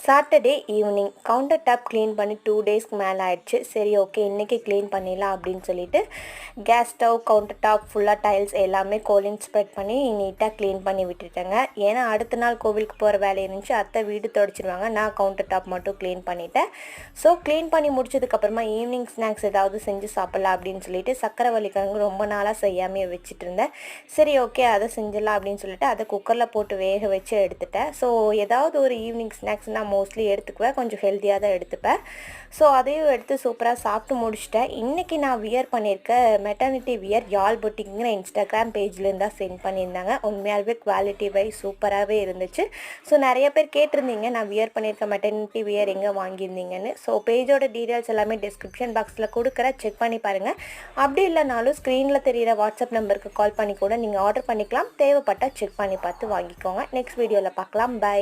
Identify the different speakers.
Speaker 1: Saturday evening counter top clean பண்ணி 2 டேஸ்க்கு மேலே ஆயிடுச்சு. சரி ஓகே இன்றைக்கி க்ளீன் பண்ணிடலாம் அப்படின்னு சொல்லிட்டு கேஸ் ஸ்டவ் கவுண்டர் டாப் ஃபுல்லாக டைல்ஸ் எல்லாமே கோலின் ஸ்ப்ரெட் பண்ணி நீட்டாக க்ளீன் பண்ணி விட்டுட்டேங்க. ஏன்னா அடுத்த நாள் கோவிலுக்கு போகிற வேலை இருந்துச்சு. அத்தை வீடு துடைச்சிடுவாங்க, நான் கவுண்டர் டாப் மட்டும் க்ளீன் பண்ணிட்டேன். ஸோ க்ளீன் பண்ணி முடிச்சதுக்கப்புறமா ஈவினிங் ஸ்நாக்ஸ் ஏதாவது செஞ்சு சாப்பிட்லாம் அப்படின்னு சொல்லிட்டு சக்கரவள்ளி கிழங்கு ரொம்ப நாளாக செய்யாமல் வச்சுட்டு இருந்தேன். சரி ஓகே அதை செஞ்சிடலாம் அப்படின்னு சொல்லிட்டு அதை குக்கரில் போட்டு வேக வச்சு எடுத்துட்டேன். ஸோ ஏதாவது ஒரு ஈவினிங் ஸ்நாக்ஸ் நான் மோஸ்ட்லி எடுத்துக்குவேன், கொஞ்சம் ஹெல்த்தியாக தான் எடுத்துப்பேன். ஸோ அதையும் எடுத்து சூப்பராக சாப்பிட்டு முடிச்சிட்டேன். இன்றைக்கி நான் வியர் பண்ணியிருக்க மெட்டர்னிட்டி வியர் யாழ் புட்டிங்கிற இன்ஸ்டாகிராம் பேஜ்லேருந்து தான் சென்ட் பண்ணியிருந்தாங்க. உண்மையாகவே குவாலிட்டி வைஸ் சூப்பராகவே இருந்துச்சு. ஸோ நிறைய பேர் கேட்டிருந்தீங்க நான் வியர் பண்ணியிருக்க மெட்டர்னிட்டி வியர் எங்கே வாங்கியிருந்தீங்கன்னு. ஸோ பேஜோட டீட்டெயில்ஸ் எல்லாமே டிஸ்கிரிப்ஷன் பாக்ஸில் கொடுக்குறேன், செக் பண்ணி பாருங்கள். அப்படி இல்லைனாலும் ஸ்க்ரீனில் தெரிகிற வாட்ஸ்அப் நம்பருக்கு கால் பண்ணி கூட நீங்கள் ஆர்டர் பண்ணிக்கலாம். தேவைப்பட்டால் செக் பண்ணி பார்த்து வாங்கிக்கோங்க. நெக்ஸ்ட் வீடியோவில் பார்க்கலாம். பை.